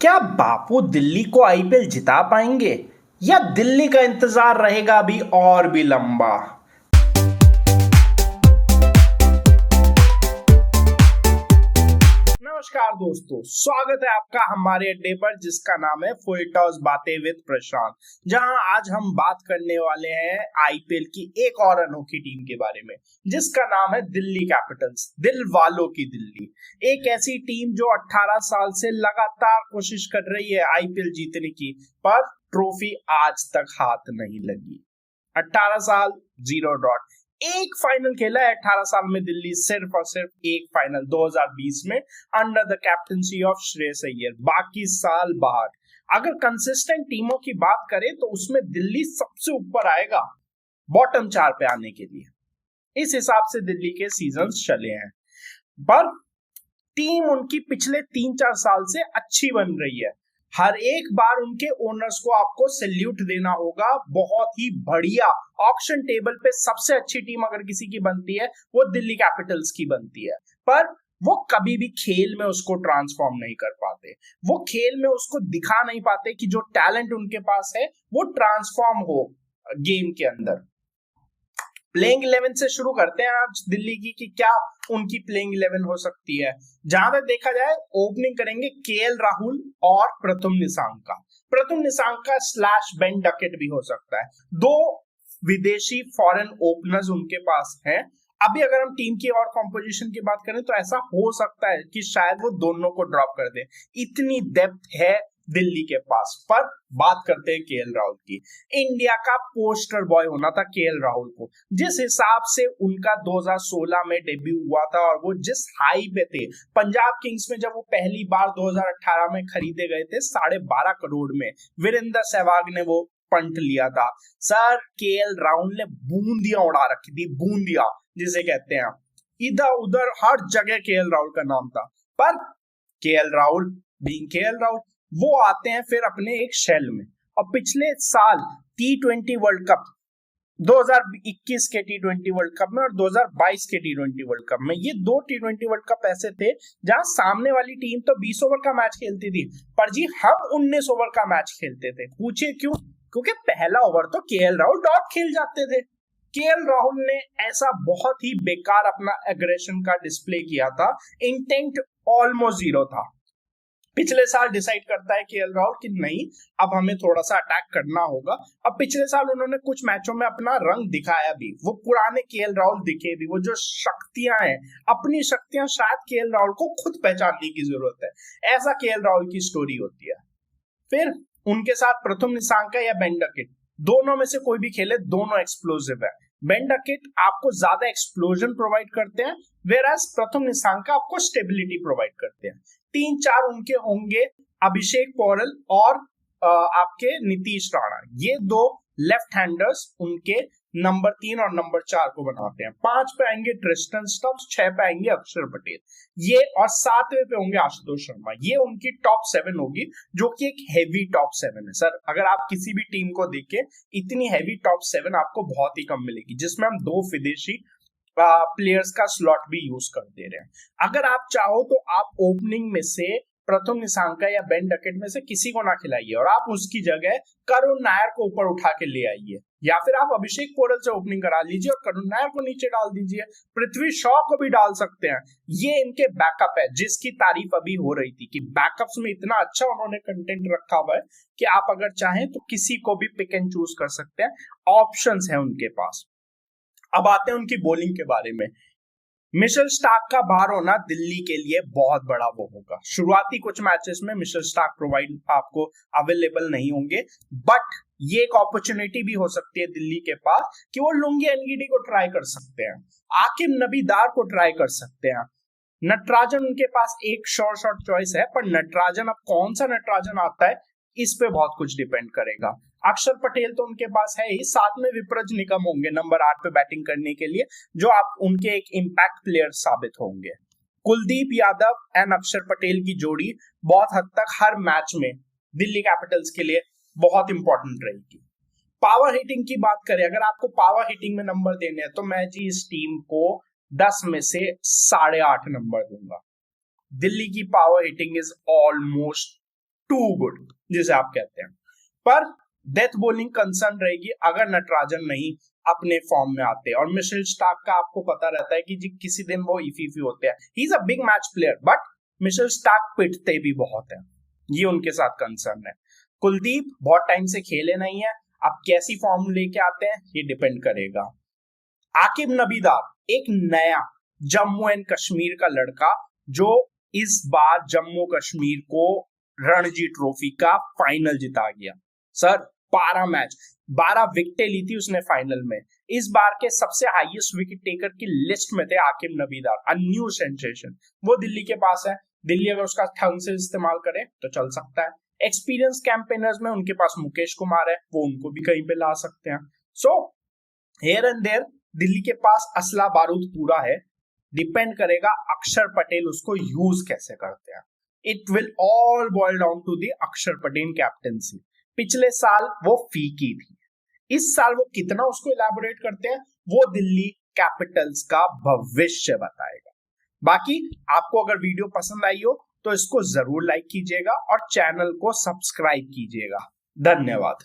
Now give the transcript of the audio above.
क्या बापू दिल्ली को आईपीएल जिता पाएंगे या दिल्ली का इंतजार रहेगा अभी और भी लंबा। नमस्कार दोस्तों, स्वागत है आपका हमारे अड्डे पर जिसका नाम है फुल टॉस बातें विद प्रशांत, जहां आज हम बात करने वाले हैं आईपीएल की एक और अनोखी टीम के बारे में जिसका नाम है दिल्ली कैपिटल्स। दिल वालों की दिल्ली, एक ऐसी टीम जो 18 साल से लगातार कोशिश कर रही है आईपीएल जीतने की, पर ट्रॉफी आज तक हाथ नहीं लगी। 18 साल, जीरो डॉट। एक फाइनल खेला है 18 साल में दिल्ली, सिर्फ और सिर्फ एक फाइनल 2020 में under the captaincy of Shreyas Iyer, बाकी साल बाहर। अगर कंसिस्टेंट टीमों की बात करें तो उसमें दिल्ली सबसे ऊपर आएगा बॉटम 4 पे आने के लिए। इस हिसाब से दिल्ली के सीजन्स चले हैं, पर टीम उनकी पिछले 3-4 साल से अच्छी बन रही है। हर एक बार उनके ओनर्स को आपको सैल्यूट देना होगा, बहुत ही बढ़िया। ऑक्शन टेबल पे सबसे अच्छी टीम अगर किसी की बनती है वो दिल्ली कैपिटल्स की बनती है, पर वो कभी भी खेल में उसको ट्रांसफॉर्म नहीं कर पाते। वो खेल में उसको दिखा नहीं पाते कि जो टैलेंट उनके पास है वो ट्रांसफॉर्म हो गेम के अंदर। प्लेइंग 11 से शुरू करते हैं आज दिल्ली की कि क्या उनकी प्लेइंग 11 हो सकती है। जहां तक देखा जाए, ओपनिंग करेंगे केएल राहुल और प्रथुम निसांका स्लैश बेन डकेट भी हो सकता है। दो विदेशी फॉरेन ओपनर्स उनके पास हैं। अभी अगर हम टीम की और कॉम्पोजिशन की बात करें तो ऐसा हो सकता है कि शायद वो दोनों को ड्रॉप कर दे, इतनी डेप्थ है दिल्ली के पास। पर बात करते हैं केएल राहुल की। इंडिया का पोस्टर बॉय होना था केएल राहुल को, जिस हिसाब से उनका 2016 में डेब्यू हुआ था और वो जिस हाई पे थे पंजाब किंग्स में, जब वो पहली बार 2018 में खरीदे गए थे 12.5 करोड़ में, वीरेंद्र सहवाग ने वो पंट लिया था। सर, केएल राहुल ने बूंदियां उड़ा रखी थी, बूंदियां जिसे कहते हैं। इधर उधर हर जगह केएल राहुल का नाम था, पर KL Rahul being KL Rahul, वो आते हैं फिर अपने एक शेल में। और पिछले साल T20 वर्ल्ड कप, 2021 के T20 वर्ल्ड कप में और 2022 के T20 वर्ल्ड कप में, ये दो T20 वर्ल्ड कप ऐसे थे जहां सामने वाली टीम तो 20 ओवर का मैच खेलती थी, पर जी हम 19 ओवर का मैच खेलते थे। पूछे क्यों? क्योंकि पहला ओवर तो केएल राहुल डॉट खेल जाते थे। केएल राहुल ने ऐसा बहुत ही बेकार अपना एग्रेशन का डिस्प्ले किया था, इंटेंट ऑलमोस्ट जीरो था। पिछले साल डिसाइड करता है केएल राहुल कि नहीं, अब हमें थोड़ा सा अटैक करना होगा। अब पिछले साल उन्होंने कुछ मैचों में अपना रंग दिखाया भी, वो पुराने केएल राहुल दिखे भी। वो जो शक्तियां हैं, अपनी शक्तियां शायद केएल राहुल को खुद पहचानने की जरूरत है, ऐसा केएल राहुल की स्टोरी होती है। फिर उनके साथ प्रथुम निसांका या बेन डकेट, दोनों में से कोई भी खेले, दोनों एक्सप्लोसिव है। बेन डकेट आपको ज्यादा एक्सप्लोजन प्रोवाइड करते हैं, वेराज प्रथुम निसांका आपको स्टेबिलिटी प्रोवाइड करते हैं। 3-4 उनके होंगे अभिषेक पौरल और आपके नीतीश राणा, ये दो लेफ्ट हैंडर्स उनके नंबर 3 और नंबर 4 को बनाते हैं। 5 पे आएंगे ट्रिस्टन स्टब्स, 6 पे आएंगे अक्षर पटेल, ये, और 7वें पे होंगे आशुतोष शर्मा। ये उनकी टॉप 7 होगी, जो कि एक हैवी टॉप 7 है। सर, अगर आप किसी भी टीम को देखें, इतनी हैवी टॉप 7 आपको बहुत ही कम मिलेगी, जिसमें हम 2 विदेशी प्लेयर्स का स्लॉट भी यूज कर दे रहे हैं। अगर आप चाहो तो आप ओपनिंग में से प्रथुम निसांका या बेन डकेट में से किसी को ना खिलाइए और आप उसकी जगह करुण नायर को ऊपर उठा के ले आइए, या फिर आप अभिषेक पौरल से ओपनिंग करा लीजिए और करुण नायर को नीचे डाल दीजिए। पृथ्वी शॉ को भी डाल सकते हैं, ये इनके बैकअप है, जिसकी तारीफ अभी हो रही थी कि बैकअप्स में इतना अच्छा उन्होंने कंटेंट रखा हुआ है कि आप अगर चाहें तो किसी को भी पिक एंड चूज कर सकते हैं, ऑप्शंस है उनके पास। अब आते हैं उनकी बॉलिंग के बारे में। मिशेल स्टार्क का बाहर होना दिल्ली के लिए बहुत बड़ा वो होगा। शुरुआती कुछ मैचेस में मिशेल स्टार्क प्रोवाइड आपको अवेलेबल नहीं होंगे, बट ये एक अपॉर्चुनिटी भी हो सकती है दिल्ली के पास कि वो लुंगी एनगीडी को ट्राई कर सकते हैं, आकिब नबीदार को ट्राई कर सकते हैं। नटराजन उनके पास एक शॉर्ट चॉइस है, पर नटराजन, अब कौन सा नटराजन आता है इस पे बहुत कुछ डिपेंड करेगा। अक्षर पटेल तो उनके पास है ही, साथ में विप्रज निकम होंगे नंबर 8 पे बैटिंग करने के लिए, जो आप उनके एक इम्पैक्ट प्लेयर साबित होंगे। कुलदीप यादव एंड अक्षर पटेल की जोड़ी बहुत हद तक हर मैच में दिल्ली कैपिटल्स के लिए बहुत इंपॉर्टेंट रहेगी। पावर हिटिंग की बात करें, अगर आपको पावर हिटिंग में नंबर देने हैं तो मैं जी इस टीम को 10 में से 8.5 नंबर दूंगा। दिल्ली की power hitting is almost too good जिसे आप कहते हैं। पर डेथ बॉलिंग कंसर्न रहेगी अगर नटराजन नहीं अपने फॉर्म में आते। और मिशेल स्टार्क का आपको पता रहता है कि जी किसी दिन वो इफी होते हैं। He is a big match player but Mitchell Starc पिटते भी बहुत है, ये उनके साथ कंसर्न है। कुलदीप बहुत टाइम से खेले नहीं है, अब कैसी फॉर्म लेके आते हैं ये डिपेंड करेगा। आकिब नबीदार एक नया जम्मू एंड कश्मीर का लड़का जो इस बार जम्मू कश्मीर को रणजी ट्रॉफी का फाइनल जिता गया। सर 12 मैच 12 विकेटें ली थी उसने फाइनल में। इस बार के सबसे हाईएस्ट विकेट टेकर की लिस्ट में थे आकिब नबीदार, अ न्यू सेंसेशन। वो दिल्ली के पास है, दिल्ली अगर उसका ढंग से इस्तेमाल करे तो चल सकता है। एक्सपीरियंस कैंपेनर्स में उनके पास मुकेश कुमार है, वो उनको भी कहीं पे ला सकते हैं। So here and there Delhi के पास असला बारूद पूरा है, डिपेंड करेगा अक्षर पटेल उसको यूज कैसे करते हैं। It will all boil down to the Axar Patel captaincy. पिछले साल वो फीकी थी, इस साल वो कितना उसको इलैबोरेट करते हैं वो दिल्ली कैपिटल्स का भविष्य बताएगा। बाकी आपको अगर वीडियो पसंद आई हो तो इसको जरूर लाइक कीजिएगा और चैनल को सब्सक्राइब कीजिएगा। धन्यवाद।